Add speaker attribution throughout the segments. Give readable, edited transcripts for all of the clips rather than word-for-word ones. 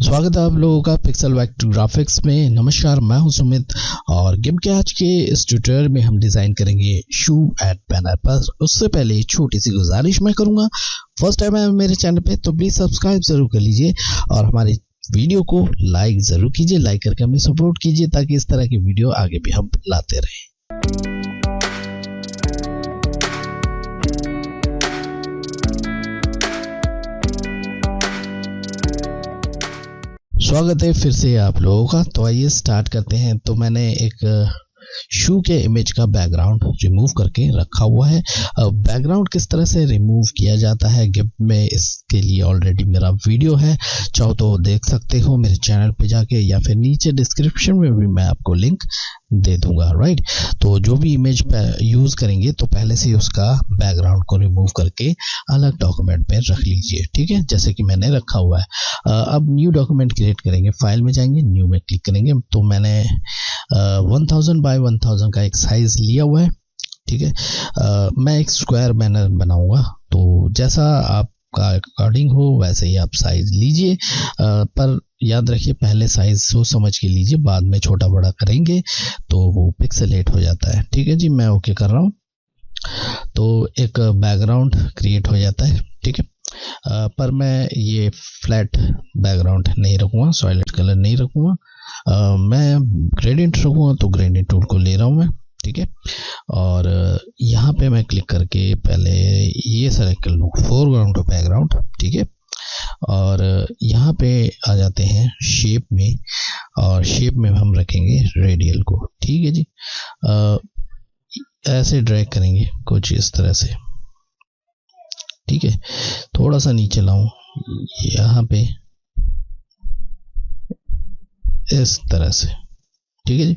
Speaker 1: स्वागत है आप लोगों का पिक्सल वेक्टर ग्राफिक्स में। नमस्कार, मैं हूं सुमित और गेम के आज के इस ट्यूटोरियल में हम डिजाइन करेंगे शू एंड बैनर। पर उससे पहले छोटी सी गुजारिश मैं करूंगा, फर्स्ट टाइम है मेरे चैनल पे तो प्लीज सब्सक्राइब जरूर कर लीजिए और हमारे वीडियो को लाइक जरूर कीजिए। लाइक करके हमें सपोर्ट कीजिए ताकि इस तरह की वीडियो आगे भी हम लाते रहें। स्वागत है फिर से आप लोगों का। तो आइए स्टार्ट करते हैं। तो मैंने एक शू के इमेज का बैकग्राउंड रिमूव करके रखा हुआ है। अब बैकग्राउंड किस तरह से रिमूव किया जाता है गिम्प में, इसके लिए ऑलरेडी मेरा वीडियो है, चाहो तो देख सकते हो मेरे चैनल पे जाके, या फिर नीचे डिस्क्रिप्शन में भी मैं आपको लिंक दे दूंगा। राइट, तो जो भी इमेज यूज करेंगे तो पहले से उसका बैकग्राउंड को रिमूव करके अलग डॉक्यूमेंट में रख लीजिए, ठीक है, जैसे कि मैंने रखा हुआ है। अब न्यू डॉक्यूमेंट क्रिएट करेंगे, फाइल में जाएंगे, न्यू में क्लिक करेंगे। तो मैंने 1000 बाय 1000 का एक साइज लिया हुआ है, ठीक है। मैं एक स्क्वायर बैनर बनाऊंगा, तो जैसा आपका अकॉर्डिंग हो वैसे ही आप साइज लीजिए, पर याद रखिए पहले साइज सोच समझ के लीजिए, बाद में छोटा बड़ा करेंगे तो वो पिक्सेलेट हो जाता है। ठीक है जी, मैं ओके कर रहा हूँ। तो एक बैकग्राउंड क्रिएट हो जाता है, ठीक है। पर मैं ये फ्लैट बैकग्राउंड नहीं रखूँगा, सॉलिड कलर नहीं रखूँगा, मैं ग्रेडियंट रखूँगा। तो ग्रेडियंट टूल को ले रहा हूँ मैं, ठीक है। और यहाँ पे मैं क्लिक करके पहले ये सेलेक्ट कर लूँ, फोरग्राउंड टू बैकग्राउंड, ठीक है। और यहाँ पे आ जाते हैं शेप में, और शेप में हम रखेंगे रेडियल को, ठीक है जी। ऐसे ड्रैग करेंगे कुछ इस तरह से, ठीक है। थोड़ा सा नीचे लाऊं यहाँ पे इस तरह से, ठीक है जी।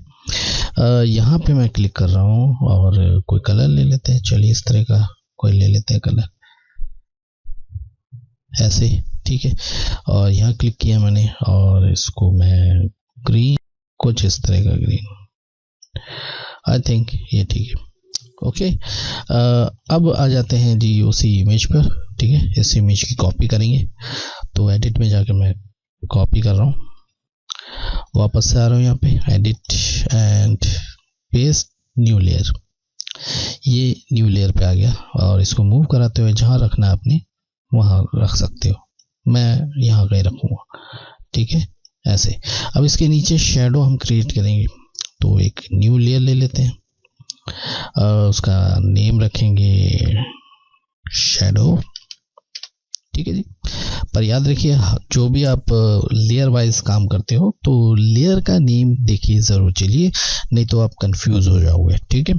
Speaker 1: यहाँ पे मैं क्लिक कर रहा हूँ और कोई कलर ले लेते हैं। चलिए इस तरह का कोई ले लेते हैं कलर, ऐसे, ठीक है। और यहाँ क्लिक किया मैंने और इसको मैं ग्रीन, कुछ इस तरह का ग्रीन, आई थिंक ये ठीक है, ओके। अब आ जाते हैं जी उसी इमेज पर, ठीक है। इस इमेज की कॉपी करेंगे, तो एडिट में जाकर मैं कॉपी कर रहा हूँ, वापस से आ रहा हूँ यहाँ पे edit and paste new layer. ये न्यू लेयर पे आ गया और इसको मूव कराते हुए जहाँ रखना है आपने वहाँ रख सकते हो, मैं यहाँ कहीं रखूँगा, ठीक है, ऐसे। अब इसके नीचे शेडो हम क्रिएट करेंगे, तो एक न्यू लेयर ले लेते हैं, उसका नेम रखेंगे शेडो, ठीक है जी। पर याद रखिए जो भी आप लेयर वाइज काम करते हो तो लेयर का नेम देखिए जरूर चलिए, नहीं तो आप कंफ्यूज हो जाओगे, ठीक है।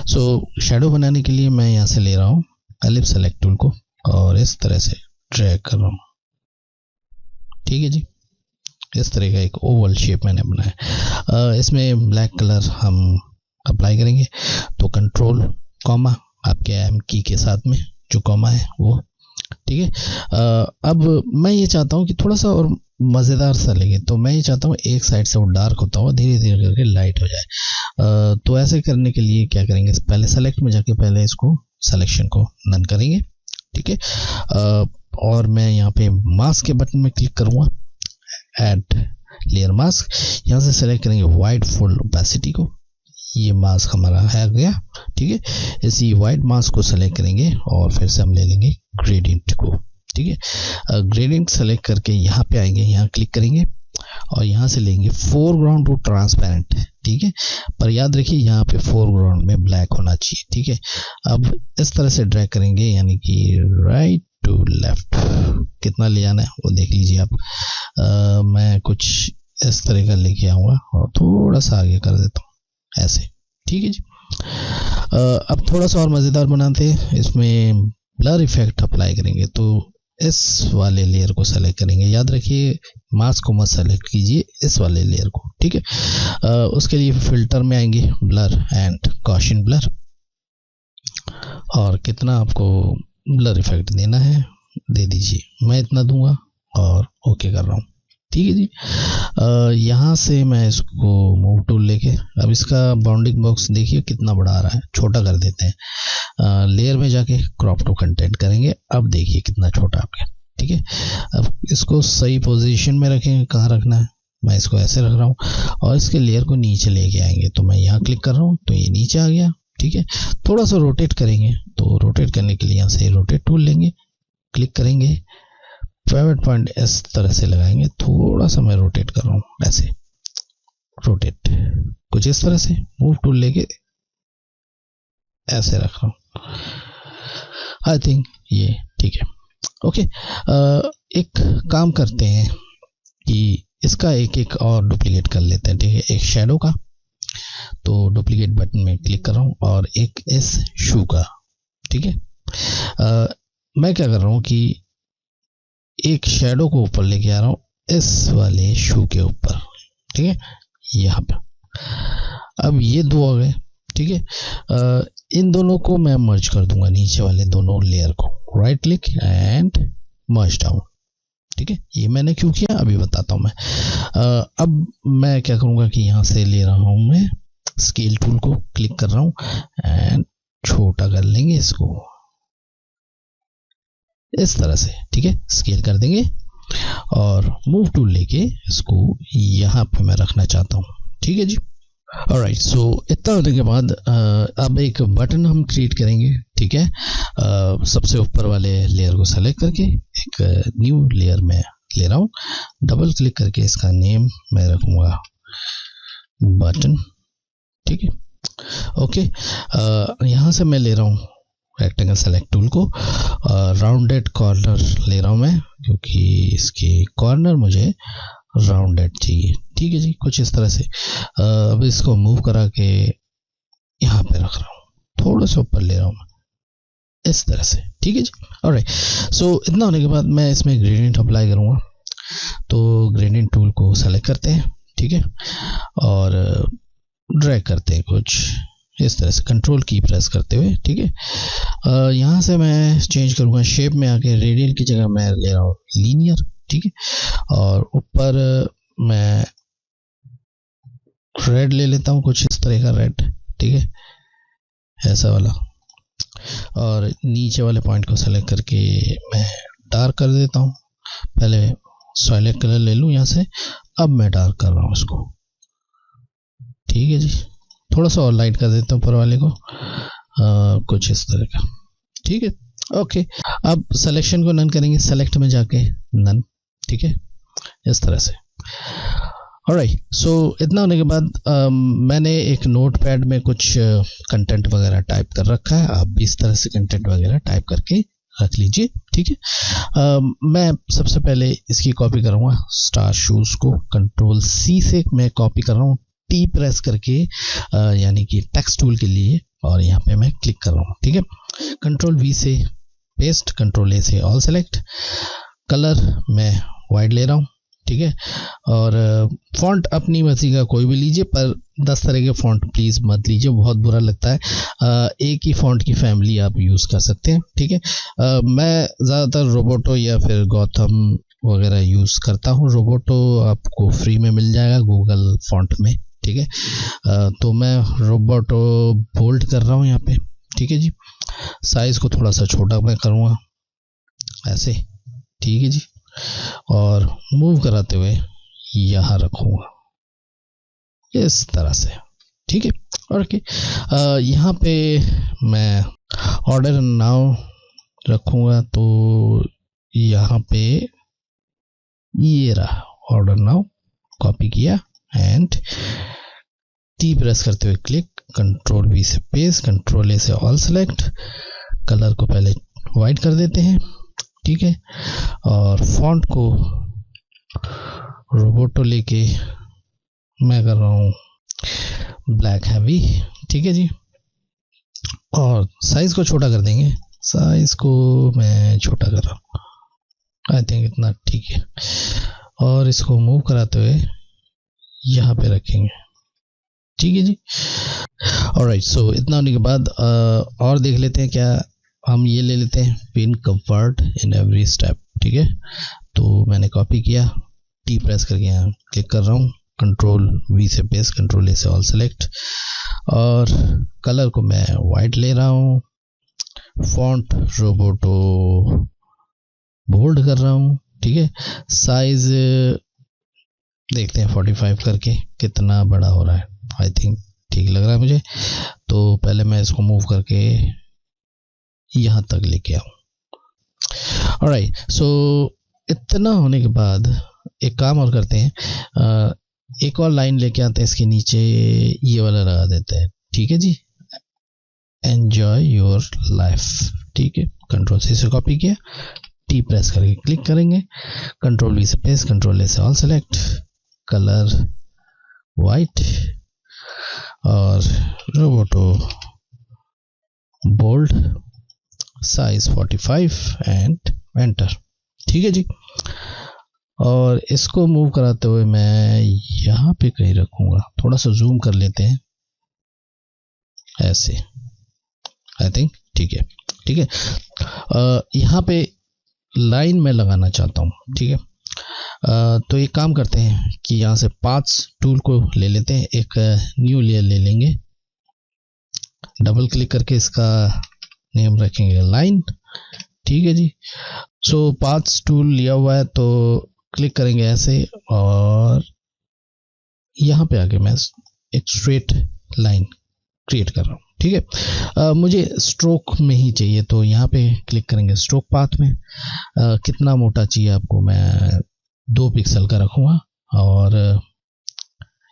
Speaker 1: सो शेडो बनाने के लिए मैं यहाँ से ले रहा हूँ एलिप्स सेलेक्ट टूल को और इस तरह से ड्रैग कर रहा हूँ, ठीक है जी। इस तरह का एक ओवल शेप मैंने बनाया। इसमें ब्लैक कलर हम अप्लाई करेंगे, तो कंट्रोल कॉमा आपके एम की के साथ में जो कॉमा है वो, ठीक है। अब मैं ये चाहता हूँ कि थोड़ा सा और मज़ेदार सा लगे, तो मैं ये चाहता हूँ एक साइड से वो डार्क होता हुआ धीरे धीरे करके लाइट हो जाए। तो ऐसे करने के लिए क्या करेंगे, पहले सेलेक्ट में जाके पहले इसको सिलेक्शन को नन करेंगे, ठीक है। और मैं यहाँ पे मास्क के बटन में क्लिक करूँगा, ऐड लेयर मास्क, यहाँ से सेलेक्ट करेंगे वाइट फुल ओपेसिटी को, ये मास्क हमारा है गया, ठीक है। इसी वाइट मास्क को सेलेक्ट करेंगे और फिर से हम ले लेंगे ग्रेडियंट को, ठीक है। ग्रेडियंट सेलेक्ट करके यहाँ पे आएंगे, यहाँ क्लिक करेंगे और यहाँ से लेंगे फोरग्राउंड टू ट्रांसपेरेंट, ठीक है। पर याद रखिए यहाँ पे फोरग्राउंड में ब्लैक होना चाहिए, ठीक है। अब इस तरह से ड्रैग करेंगे, यानी कि राइट टू लेफ्ट, कितना ले जाना है वो देख लीजिए आप। मैं कुछ इस तरह का लेके आऊँगा और थोड़ा सा आगे कर देता हूँ ऐसे, ठीक है जी। अब थोड़ा सा और मज़ेदार बनाते हैं, इसमें ब्लर इफेक्ट अप्लाई करेंगे, तो इस वाले लेयर को सेलेक्ट करेंगे। याद रखिए मास्क को मत सेलेक्ट कीजिए, इस वाले लेयर को, ठीक है। उसके लिए फिल्टर में आएंगे, ब्लर एंड गॉसियन ब्लर, और कितना आपको ब्लर इफेक्ट देना है दे दीजिए, मैं इतना दूंगा और ओके कर रहा हूँ, ठीक है जी। यहाँ से मैं इसको मूव टूल लेके, अब इसका बाउंडिंग बॉक्स देखिए कितना बड़ा आ रहा है, छोटा कर देते हैं। लेयर में जाके क्रॉप टू कंटेंट करेंगे, अब देखिए कितना छोटा आ गया, ठीक है। अब इसको सही पोजीशन में रखेंगे, कहाँ रखना है, मैं इसको ऐसे रख रहा हूँ और इसके लेयर को नीचे लेके आएंगे। तो मैं यहाँ क्लिक कर रहा हूँ तो ये नीचे आ गया, ठीक है। थोड़ा सा रोटेट करेंगे, तो रोटेट करने के लिए यहाँ से रोटेट टूल लेंगे, क्लिक करेंगे, पिवट पॉइंट इस तरह से लगाएंगे। थोड़ा सा मैं रोटेट कर रहा हूँ, ऐसे रोटेट कुछ इस तरह से, मूव टूल लेके ऐसे रख रहा हूँ। आई थिंक ये ठीक है। ओके, एक काम करते हैं कि इसका एक एक और डुप्लीकेट कर लेते हैं, ठीक है। एक शेडो का, तो डुप्लीकेट बटन में क्लिक कर रहा हूँ, और एक इस शू का, ठीक है। मैं क्या कर रहा हूँ कि एक शेडो को ऊपर लेके आ रहा हूँ इस वाले शू के ऊपर, ठीक है, यहाँ पे। अब ये दो आ गए, ठीक है। इन दोनों को मैं मर्ज कर दूंगा, नीचे वाले दोनों लेयर को, right click and merge down, ठीक है। ये मैंने क्यों किया अभी बताता हूं मैं। अब मैं क्या करूंगा कि यहां से ले रहा हूं मैं स्केल टूल को, क्लिक कर रहा हूं एंड छोटा कर लेंगे इसको इस तरह से, ठीक है। स्केल कर देंगे और मूव टूल लेके इसको यहां पे मैं रखना चाहता हूं, ठीक है जी। ऑलराइट, सो इतना होने के बाद अब एक बटन हम क्रिएट करेंगे, ठीक है। सबसे ऊपर वाले लेयर को सेलेक्ट करके एक न्यू लेयर में ले रहा हूँ, डबल क्लिक करके इसका नेम मैं रखूँगा बटन, ठीक है। ओके, यहाँ से मैं ले रहा हूँ रेक्टेंगल सेलेक्ट टूल को, राउंडेड कॉर्नर ले रहा हूँ मैं, क्योंकि इसके कॉर्नर मुझे राउंडेड चाहिए, ठीक है जी, कुछ इस तरह से। अब इसको मूव करा के यहाँ पे रख रहा हूँ, थोड़ा सा ऊपर ले रहा हूँ इस तरह से, ठीक है जी। ऑलराइट, सो इतना होने के बाद मैं इसमें ग्रेडियंट अप्लाई करूँगा। तो ग्रेडियंट टूल को सेलेक्ट करते हैं, ठीक है, और ड्रैग करते हैं कुछ इस तरह से, कंट्रोल की प्रेस करते हुए, ठीक है। यहाँ से मैं चेंज करूँगा शेप में आके, रेडियल की जगह मैं ले रहा हूँ लीनियर, ठीक है। और ऊपर मैं रेड ले लेता हूँ, कुछ इस तरह का रेड, ठीक है, ऐसा वाला। और नीचे वाले पॉइंट को सेलेक्ट करके मैं डार्क कर देता हूँ। पहले सॉलिड कलर ले लूँ यहाँ से, अब मैं डार्क कर रहा हूँ इसको, ठीक है जी। थोड़ा सा और लाइट कर देता हूँ ऊपर वाले को, कुछ इस तरह का, ठीक है। ओके, अब सिलेक्शन को नन करेंगे, सेलेक्ट में जाके नन, ठीक है, इस तरह से। ऑलराइट, सो इतना होने के बाद मैंने एक नोटपैड में कुछ कंटेंट वगैरह टाइप कर रखा है। आप भी इस तरह से कंटेंट वगैरह टाइप करके रख लीजिए, ठीक है। मैं सबसे पहले इसकी कॉपी करूँगा, स्टार शूज़ को कंट्रोल सी से मैं कॉपी कर रहा हूँ, टी प्रेस करके, यानी कि टेक्स्ट टूल के लिए, और यहाँ पे मैं क्लिक कर रहा हूँ, ठीक है। कंट्रोल वी से पेस्ट, कंट्रोल ए से ऑल सेलेक्ट, कलर मैं वाइट ले रहा हूँ, ठीक है। और फॉन्ट अपनी मर्जी का कोई भी लीजिए, पर 10 तरह के फॉन्ट प्लीज़ मत लीजिए, बहुत बुरा लगता है। एक ही फॉन्ट की फैमिली आप यूज़ कर सकते हैं, ठीक है। मैं ज़्यादातर रोबोटो या फिर गौतम वगैरह यूज़ करता हूँ। रोबोटो आपको फ्री में मिल जाएगा गूगल फॉन्ट में, ठीक है। तो मैं रोबोटो बोल्ड कर रहा हूँ यहाँ पे, ठीक है जी। साइज़ को थोड़ा सा छोटा मैं करूँगा ऐसे, ठीक है जी, और मूव कराते हुए यहाँ रखूँगा इस तरह से, ठीक है। ओके, यहाँ पे मैं ऑर्डर नाउ रखूँगा, तो यहाँ पे ये रहा ऑर्डर नाउ, कॉपी किया एंड टी प्रेस करते हुए क्लिक, कंट्रोल वी से पेस्ट, कंट्रोल ए से ऑल सेलेक्ट, कलर को पहले वाइट कर देते हैं, ठीक है। और फॉन्ट को रोबोटो लेके मैं कर रहा हूँ ब्लैक हैवी, ठीक है जी। और साइज को छोटा कर देंगे, साइज को मैं छोटा कर रहा हूँ, आई थिंक इतना ठीक है। और इसको मूव कराते हुए यहाँ पे रखेंगे, ठीक है जी। ऑलराइट, सो इतना होने के बाद और देख लेते हैं क्या, हम ये ले लेते हैं pin comfort in every step, ठीक है। तो मैंने कॉपी किया, टी प्रेस करके यहाँ क्लिक कर रहा हूँ, कंट्रोल वी से पेस्ट, कंट्रोल ए से ऑल सेलेक्ट, और कलर को मैं वाइट ले रहा हूँ, फॉन्ट रोबोटो बोल्ड कर रहा हूँ, ठीक है। साइज देखते हैं 45 करके कितना बड़ा हो रहा है। आई थिंक ठीक लग रहा है मुझे, तो पहले मैं इसको मूव करके यहाँ तक लेके आऊँ। ऑलराइट, सो इतना होने के बाद एक काम और करते हैं, एक और लाइन लेके आते हैं इसके नीचे, ये वाला लगा देते हैं, ठीक है जी। एंजॉय योर लाइफ, ठीक है। कंट्रोल सी से कॉपी किया, टी प्रेस करके क्लिक करेंगे, कंट्रोल वी से पेस्ट, कंट्रोल ए से ऑल सेलेक्ट, कलर वाइट और Roboto bold, size 45 and enter, ठीक है जी। और इसको मूव कराते हुए मैं यहाँ पे कहीं रखूंगा, थोड़ा सा जूम कर लेते हैं ऐसे, आई थिंक ठीक है, ठीक है। यहाँ पे लाइन में लगाना चाहता हूँ, ठीक है। तो एक काम करते हैं कि यहाँ से पाथ्स टूल को ले लेते हैं, एक न्यू लेयर ले लेंगे, डबल क्लिक करके इसका नेम रखेंगे लाइन, ठीक है जी। सो पाथ्स टूल लिया हुआ है तो क्लिक करेंगे ऐसे, और यहाँ पे आके मैं एक स्ट्रेट लाइन क्रिएट कर रहा हूँ, ठीक है। मुझे स्ट्रोक में ही चाहिए, तो यहाँ पे क्लिक करेंगे स्ट्रोक पाथ में। कितना मोटा चाहिए आपको, मैं 2 पिक्सल का रखूँगा। और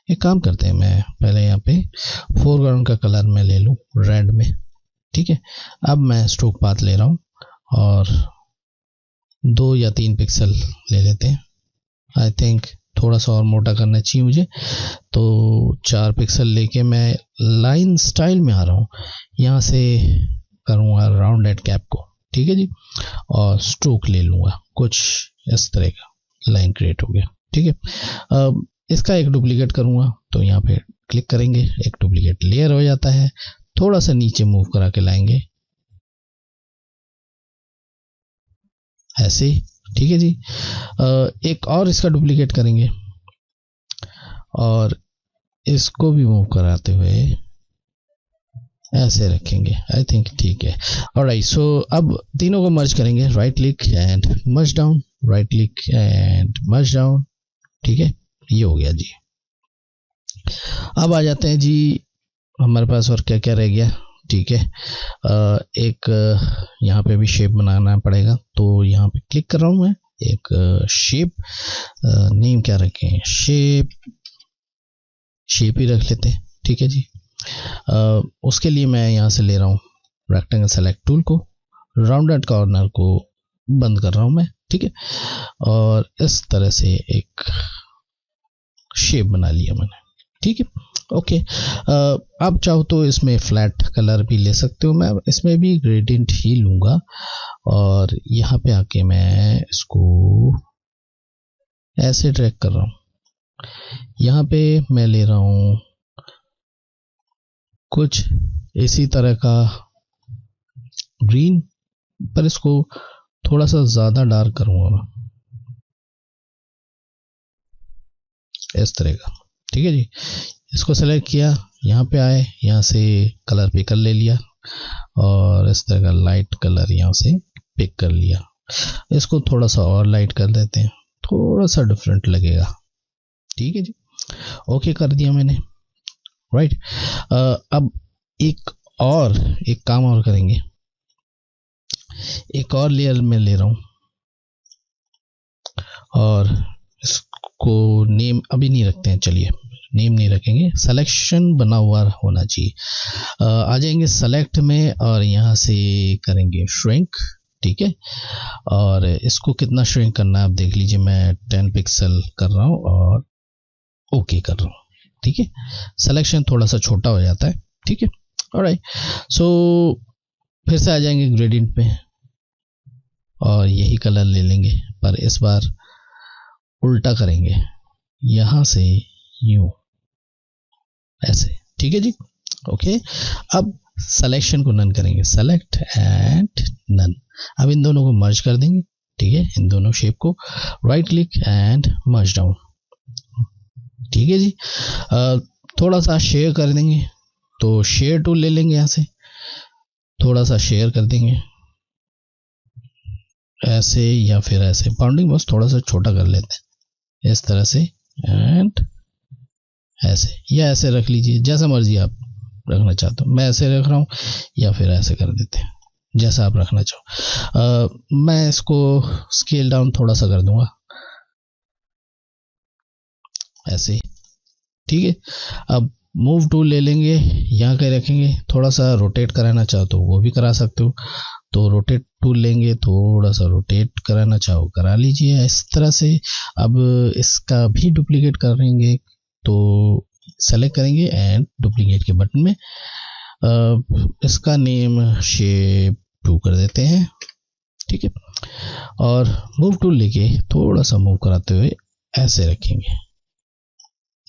Speaker 1: एक काम करते हैं, मैं पहले यहाँ पे फोरग्राउंड का कलर मैं ले लूँ रेड में, ठीक है। अब मैं स्ट्रोक पाथ ले रहा हूँ और 2 या 3 पिक्सल ले लेते हैं। आई थिंक थोड़ा सा और मोटा करना चाहिए मुझे, तो 4 पिक्सल लेके मैं लाइन स्टाइल में आ रहा हूँ, यहाँ से करूँगा राउंडेड कैप को, ठीक है जी। और स्ट्रोक ले लूँगा, कुछ इस तरह का लाइन क्रिएट हो गया, ठीक है। अब इसका एक डुप्लीकेट करूँगा, तो यहाँ पे क्लिक करेंगे, एक डुप्लीकेट लेयर हो जाता है, थोड़ा सा नीचे मूव करा के लाएंगे ऐसे, ठीक है जी। एक और इसका डुप्लीकेट करेंगे और इसको भी मूव कराते हुए ऐसे रखेंगे, आई थिंक ठीक है। ऑलराइट, सो अब तीनों को मर्ज करेंगे, right click and merge down, right click and merge down, ठीक है। ये हो गया जी। अब आ जाते हैं जी हमारे पास और क्या क्या रह गया, ठीक है। एक यहाँ पे भी शेप बनाना पड़ेगा, तो यहाँ पे क्लिक कर रहा हूँ मैं, एक शेप, नेम क्या रखें, शेप ही रख लेते हैं, ठीक है जी। उसके लिए मैं यहाँ से ले रहा हूँ रेक्टेंगल सेलेक्ट टूल को, राउंडेड कॉर्नर को बंद कर रहा हूँ मैं, ठीक है। और इस तरह से एक शेप बना लिया मैंने, ठीक है, ओके। अब चाहो तो इसमें फ्लैट कलर भी ले सकते हो, मैं इसमें भी ग्रेडियंट ही लूँगा। और यहाँ पे आके मैं इसको ऐसे ड्रैग कर रहा हूँ, यहाँ पे मैं ले रहा हूँ कुछ इसी तरह का ग्रीन, पर इसको थोड़ा सा ज़्यादा डार्क करूँगा मैं, इस तरह का, ठीक है जी। इसको सेलेक्ट किया, यहाँ पे आए, यहाँ से कलर पिकर ले लिया और इस तरह का लाइट कलर यहाँ से पिक कर लिया। इसको थोड़ा सा और लाइट कर देते हैं, थोड़ा सा डिफरेंट लगेगा, ठीक है जी। ओके कर दिया मैंने, राइट। अब एक काम और करेंगे, एक और लेयर में ले रहा हूँ और इसको नेम अभी नहीं रखते हैं, चलिए नेम नहीं रखेंगे, सिलेक्शन बना हुआ होना चाहिए। आ जाएंगे सेलेक्ट में और यहाँ से करेंगे श्रिंक, ठीक है। और इसको कितना श्रिंक करना है आप देख लीजिए, मैं 10 पिक्सल कर रहा हूँ और ओके कर रहा हूँ, ठीक है। सिलेक्शन थोड़ा सा छोटा हो जाता है, ठीक है। ऑलराइट, सो फिर से आ जाएंगे ग्रेडियंट पे और यही कलर ले लेंगे, पर इस बार उल्टा करेंगे, यहाँ से यूं ऐसे, ठीक है जी, ओके। अब सिलेक्शन को नन करेंगे, सेलेक्ट एंड नन। अब इन दोनों को मर्ज कर देंगे, ठीक है, इन दोनों शेप को, right click and merge down, ठीक है जी। थोड़ा सा शेयर कर देंगे, तो शेयर टूल ले लेंगे, यहाँ से थोड़ा सा शेयर कर देंगे ऐसे या फिर ऐसे, बाउंडिंग बस थोड़ा सा छोटा कर लेते हैं इस तरह से, एंड ऐसे या ऐसे रख लीजिए, जैसा मर्जी आप रखना चाहते हो। मैं ऐसे रख रहा हूँ, या फिर ऐसे कर देते हैं, जैसा आप रखना चाहो। मैं इसको स्केल डाउन थोड़ा सा कर दूंगा ऐसे, ठीक है। अब मूव टूल ले लेंगे, यहाँ कहीं रखेंगे, थोड़ा सा रोटेट कराना चाहो तो वो भी करा सकते हो, तो रोटेट टूल लेंगे, थोड़ा सा रोटेट कराना चाहो करा लीजिए इस तरह से। अब इसका भी डुप्लीकेट करेंगे, तो सेलेक्ट करेंगे एंड डुप्लीकेट के बटन में इसका नेम शेप 2 कर देते हैं, ठीक है। और मूव टूल लेके थोड़ा सा मूव कराते हुए ऐसे रखेंगे।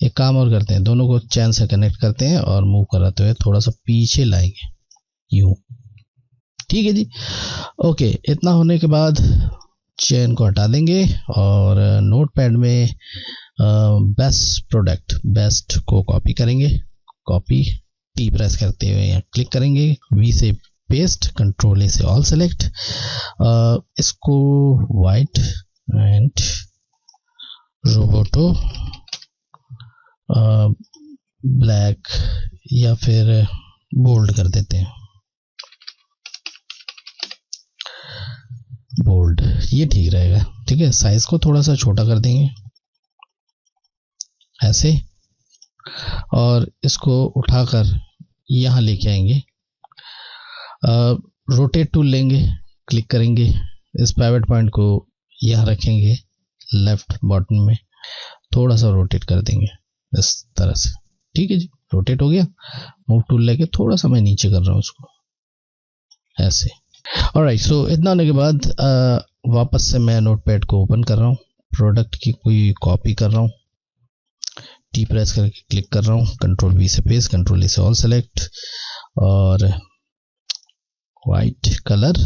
Speaker 1: एक काम और करते हैं, दोनों को चैन से कनेक्ट करते हैं और मूव कराते हुए थोड़ा सा पीछे लाएंगे, यूं, ठीक है जी। ओके, इतना होने के बाद चेन को हटा देंगे और नोटपैड में बेस्ट प्रोडक्ट बेस्ट को कॉपी करेंगे। कॉपी, टी प्रेस करते हुए यहाँ क्लिक करेंगे, वी से पेस्ट, कंट्रोल ए से ऑल सेलेक्ट, इसको वाइट एंड रोबोटो ब्लैक या फिर बोल्ड कर देते हैं, बोल्ड, ये ठीक रहेगा, ठीक है। साइज को थोड़ा सा छोटा कर देंगे ऐसे, और इसको उठाकर यहाँ लेके आएंगे। रोटेट टूल लेंगे, क्लिक करेंगे, इस पाइवट पॉइंट को यहाँ रखेंगे लेफ्ट बॉटम में, थोड़ा सा रोटेट कर देंगे इस तरह से, ठीक है जी। रोटेट हो गया। मूव टूल लेके थोड़ा सा मैं नीचे कर रहा हूँ उसको ऐसे। ऑलराइट, सो इतना होने के बाद वापस से मैं नोटपैड को ओपन कर रहा हूँ, प्रोडक्ट की कोई कॉपी कर रहा हूँ, टी प्रेस करके क्लिक कर रहा हूँ, कंट्रोल वी से पेस्ट, कंट्रोल ए से ऑल सेलेक्ट, और white colour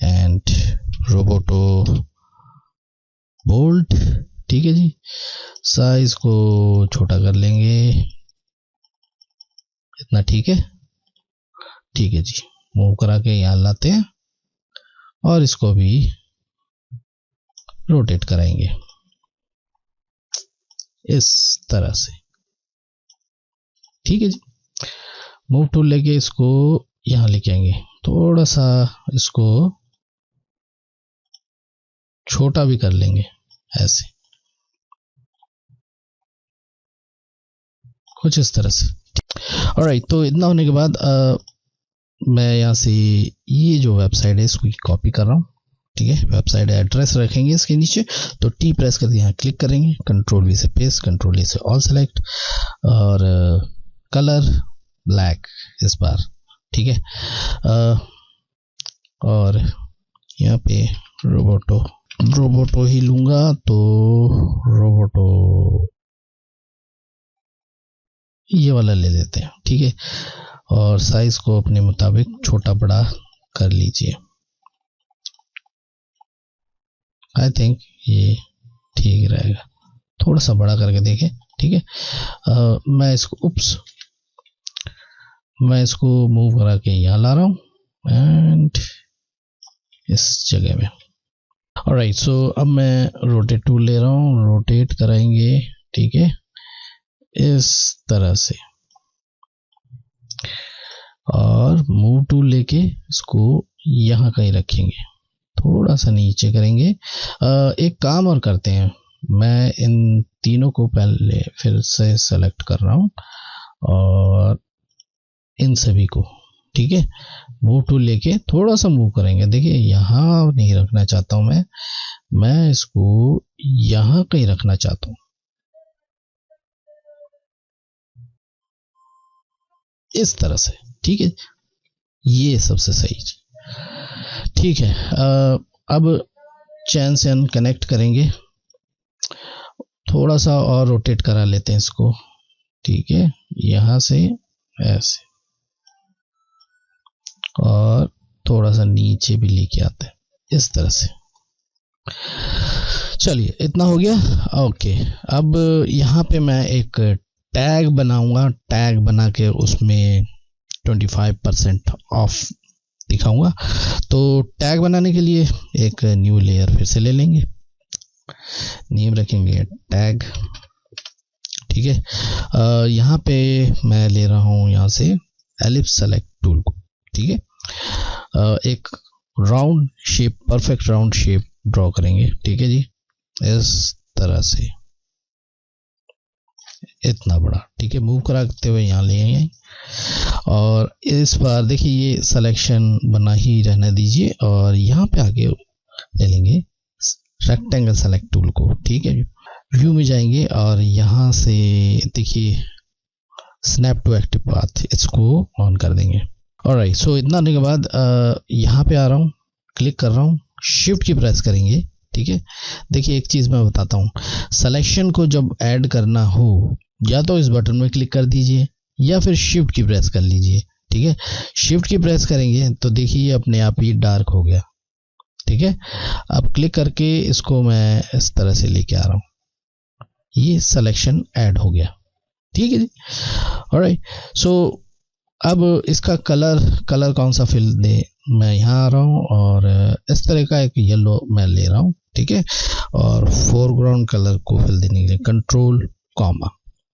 Speaker 1: and Roboto bold, ठीक है जी। साइज को छोटा कर लेंगे, इतना ठीक है, ठीक है जी। मूव करा के यहाँ लाते हैं और इसको भी रोटेट कराएंगे इस तरह से, ठीक है जी। मूव टूल लेके इसको यहाँ लेके आएंगे, थोड़ा सा इसको छोटा भी कर लेंगे ऐसे, कुछ इस तरह से। ऑलराइट, तो इतना होने के बाद मैं यहाँ से ये जो वेबसाइट है इसको कॉपी कर रहा हूँ, ठीक है। वेबसाइट एड्रेस रखेंगे इसके नीचे, तो टी प्रेस करके यहाँ क्लिक करेंगे, कंट्रोल वी से पेस्ट, कंट्रोल ए से ऑल सेलेक्ट, और कलर ब्लैक इस बार, ठीक है। और यहाँ पे रोबोटो ही लूंगा, तो रोबोटो ये वाला ले लेते हैं, ठीक है। और साइज को अपने मुताबिक छोटा बड़ा कर लीजिए, आई थिंक ये ठीक रहेगा, थोड़ा सा बड़ा करके देखें, ठीक है। मैं इसको मूव करा के यहाँ ला रहा हूँ एंड इस जगह में। ऑलराइट, सो अब मैं रोटेट टूल ले रहा हूँ, रोटेट कराएंगे, ठीक है, इस तरह से, और मूव टूल लेके इसको यहाँ कहीं रखेंगे, थोड़ा सा नीचे करेंगे। एक काम और करते हैं, मैं इन तीनों को पहले फिर से सेलेक्ट कर रहा हूँ और इन सभी को, ठीक है, मूव टूल लेके थोड़ा सा मूव करेंगे। देखिए यहाँ नहीं रखना चाहता हूँ मैं इसको यहाँ कहीं रखना चाहता हूँ, इस तरह से, ठीक है। ये सबसे सही, ठीक है। अब चैन से अनकनेक्ट करेंगे, थोड़ा सा और रोटेट करा लेते हैं इसको, ठीक है, यहाँ से ऐसे, और थोड़ा सा नीचे भी लेके आते हैं इस तरह से। चलिए इतना हो गया। ओके, अब यहाँ पे मैं एक टैग बनाऊंगा, टैग बना के उसमें 25% ऑफ दिखाऊंगा। तो टैग बनाने के लिए एक न्यू लेयर फिर से ले लेंगे, नेम रखेंगे टैग, ठीक है। यहाँ पे मैं ले रहा हूँ यहाँ से एलिप्स सेलेक्ट टूल को, ठीक है। एक round shape, perfect round shape draw करेंगे, ठीक है जी, इस तरह से, इतना बड़ा, ठीक है। मूव कराते हुए यहाँ ले आए और इस बार देखिए ये सिलेक्शन बना ही रहने दीजिए और यहाँ पे आके ले लेंगे रेक्टेंगल सेलेक्ट टूल को, ठीक है। व्यू में जाएंगे और यहाँ से देखिए स्नैप टू एक्टिव पाथ, इसको ऑन कर देंगे। ऑलराइट, सो इतना होने के बाद यहाँ पे आ रहा हूँ, क्लिक कर रहा हूँ, शिफ्ट की प्रेस करेंगे, ठीक है। देखिए एक चीज़ मैं बताता हूँ, सिलेक्शन को जब ऐड करना हो या तो इस बटन में क्लिक कर दीजिए या फिर शिफ्ट की प्रेस कर लीजिए, ठीक है। शिफ्ट की प्रेस करेंगे तो देखिए अपने आप ही डार्क हो गया, ठीक है। अब क्लिक करके इसको मैं इस तरह से लेके आ रहा हूँ, ये सिलेक्शन ऐड हो गया, ठीक है जी। ऑलराइट, सो अब इसका कलर कौन सा फिल दे, मैं यहाँ आ रहा हूँ और इस तरह का एक येलो मैं ले रहा हूँ, ठीक है। और फोरग्राउंड कलर को फिल देने के लिए कंट्रोल कॉमा,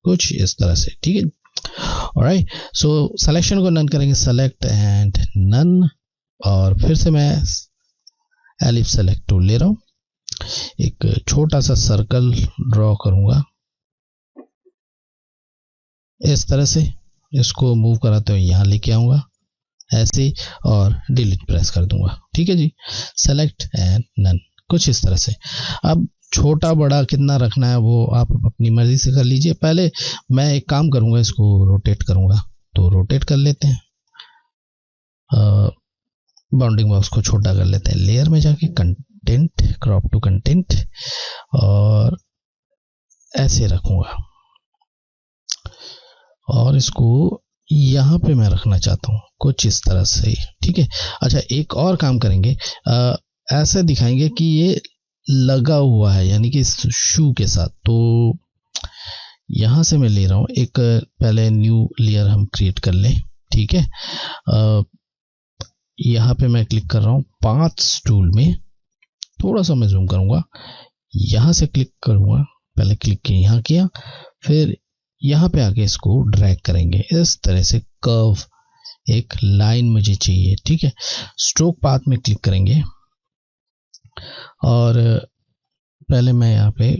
Speaker 1: कुछ इस तरह से, ठीक है। ऑलराइट, सो सिलेक्शन को नन करेंगे, सेलेक्ट एंड नन, और फिर से मैं एलिप्स सेलेक्ट टूल ले रहा हूँ, एक छोटा सा सर्कल ड्रॉ करूंगा इस तरह से, इसको मूव कराते हुए यहाँ लेके आऊंगा ऐसे और डिलीट प्रेस कर दूंगा, ठीक है जी। सेलेक्ट एंड नन, कुछ इस तरह से। अब छोटा बड़ा कितना रखना है वो आप अपनी मर्जी से कर लीजिए। पहले मैं एक काम करूंगा, इसको रोटेट करूंगा, तो रोटेट कर लेते हैं, बाउंडिंग बॉक्स को छोटा कर लेते हैं, लेयर में जाके कंटेंट, क्रॉप टू कंटेंट, और ऐसे रखूंगा और इसको यहाँ पे मैं रखना चाहता हूँ कुछ इस तरह से, ठीक है। अच्छा, एक और काम करेंगे, ऐसे दिखाएंगे कि ये लगा हुआ है, यानी कि शू के साथ। तो यहाँ से मैं ले रहा हूँ एक, पहले न्यू लेयर हम क्रिएट कर लें, ठीक है। यहाँ पे मैं क्लिक कर रहा हूँ पाथ्स टूल में, थोड़ा सा मैं जूम करूँगा, यहाँ से क्लिक करूँगा, पहले क्लिक किया, यहाँ किया, फिर यहाँ पे आके इसको ड्रैग करेंगे इस तरह से, कर्व एक लाइन मुझे चाहिए, ठीक है। स्ट्रोक पाथ में क्लिक करेंगे और पहले मैं यहाँ पे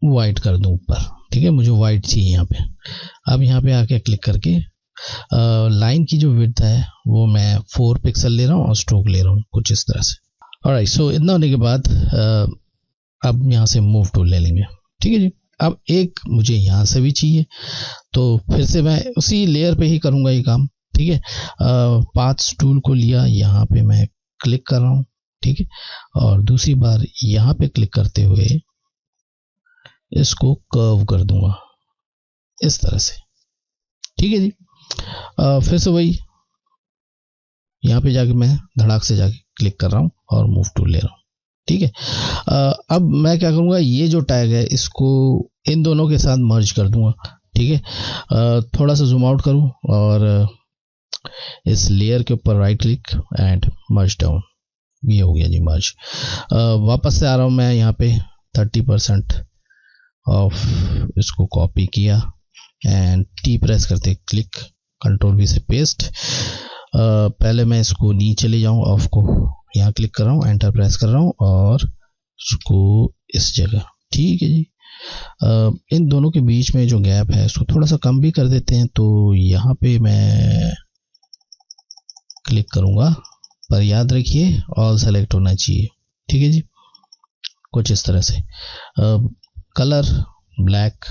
Speaker 1: वाइट कर दूं ऊपर, ठीक है, मुझे वाइट चाहिए यहाँ पे। अब यहाँ पे आके क्लिक करके लाइन की जो विड्थ है वो मैं 4 पिक्सल ले रहा हूँ और स्ट्रोक ले रहा हूँ कुछ इस तरह से। ऑलराइट, सो इतना होने के बाद अब यहाँ से मूव टूल ले लेंगे, ठीक है जी। अब एक मुझे यहाँ से भी चाहिए, तो फिर से मैं उसी लेयर पे ही करूँगा ये काम, ठीक है। पाथ्स टूल को लिया, यहाँ पे मैं क्लिक कर रहा हूँ, ठीक है, और दूसरी बार यहाँ पे क्लिक करते हुए इसको कर्व कर दूंगा इस तरह से, ठीक है जी। फिर से वही यहाँ पे जाके मैं धड़ाक से जाके क्लिक कर रहा हूँ और मूव टूल ले रहा हूँ, ठीक है। अब मैं क्या करूँगा, ये जो टैग है इसको इन दोनों के साथ मर्ज कर दूंगा, ठीक है। थोड़ा सा जूम आउट करूँ और इस लेयर के ऊपर right click and merge down, ये हो गया जी मर्ज। वापस से आ रहा हूँ मैं यहाँ पे 30% ऑफ, इसको कॉपी किया एंड टी प्रेस करते क्लिक, कंट्रोल वी से पेस्ट। पहले मैं इसको नीचे ले जाऊँ, ऑफ को यहाँ क्लिक कर रहा हूँ, एंटर प्रेस कर रहा हूँ और इसको इस जगह, ठीक है जी। इन दोनों के बीच में जो गैप है इसको थोड़ा सा कम भी कर देते हैं, तो यहाँ पे मैं क्लिक करूँगा, पर याद रखिए ऑल सेलेक्ट होना चाहिए, ठीक है जी, कुछ इस तरह से। कलर ब्लैक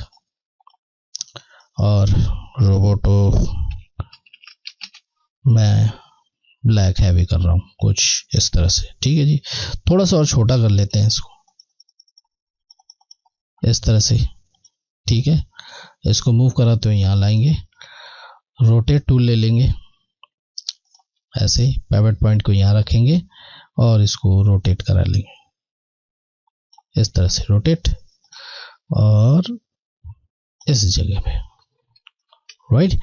Speaker 1: और रोबोटो मैं ब्लैक हैवी कर रहा हूँ कुछ इस तरह से, ठीक है जी। थोड़ा सा और छोटा कर लेते हैं इसको इस तरह से, ठीक है। इसको मूव कराते हुए यहाँ लाएंगे, रोटेट टूल ले लेंगे, ऐसे पिवट पॉइंट को यहाँ रखेंगे और इसको रोटेट करा लेंगे इस तरह से, रोटेट, और इस जगह पे, राइट,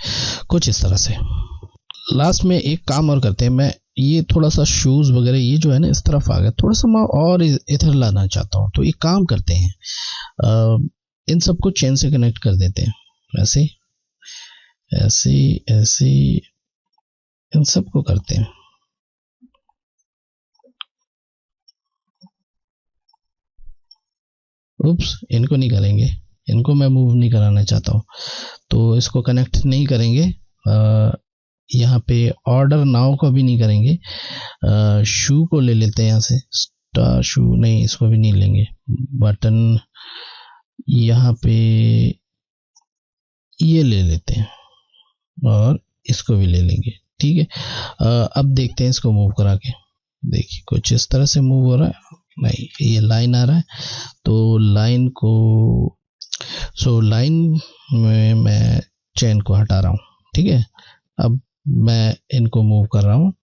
Speaker 1: कुछ इस तरह से। लास्ट में एक काम और करते हैं, मैं ये थोड़ा सा शूज वगैरह ये जो है ना इस तरफ आ गया, थोड़ा सा मैं और इधर लाना चाहता हूँ। तो एक काम करते हैं, इन सबको चेन से कनेक्ट कर देते हैं, ऐसे ऐसे ऐसे इन सबको करते हैं। उप्स, इनको नहीं करेंगे, इनको मैं मूव नहीं कराना चाहता हूँ, तो इसको कनेक्ट नहीं करेंगे। यहाँ पे ऑर्डर नाउ को भी नहीं करेंगे। शू को ले लेते हैं यहाँ से, स्टार शू नहीं, इसको भी नहीं लेंगे। बटन यहाँ पे ये ले लेते हैं और इसको भी ले लेंगे, ठीक है। अब देखते हैं इसको मूव करा के, देखिए कुछ इस तरह से मूव हो रहा है, नहीं ये लाइन आ रहा है, तो लाइन को लाइन में मैं चेन को हटा रहा हूँ, ठीक है। अब मैं इनको मूव कर रहा हूँ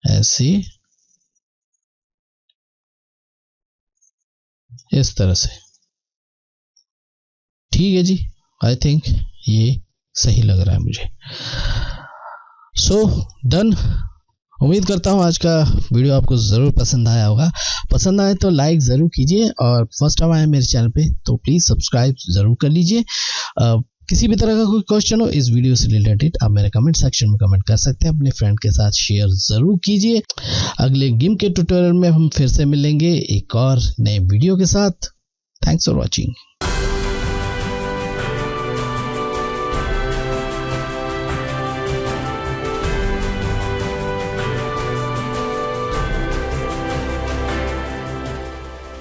Speaker 1: ऐसे, इस तरह से, ठीक है जी। आई थिंक ये सही लग रहा है मुझे। डन। उम्मीद करता हूँ आज का वीडियो आपको ज़रूर पसंद आया होगा। पसंद आए तो लाइक ज़रूर कीजिए, और फर्स्ट टाइम आए मेरे चैनल पे तो प्लीज़ सब्सक्राइब ज़रूर कर लीजिए। किसी भी तरह का कोई क्वेश्चन हो इस वीडियो से रिलेटेड, आप मेरे कमेंट सेक्शन में कमेंट कर सकते हैं। अपने फ्रेंड के साथ शेयर ज़रूर कीजिए। अगले गेम के ट्यूटोरियल में हम फिर से मिलेंगे एक और नए वीडियो के साथ। Thanks for watching.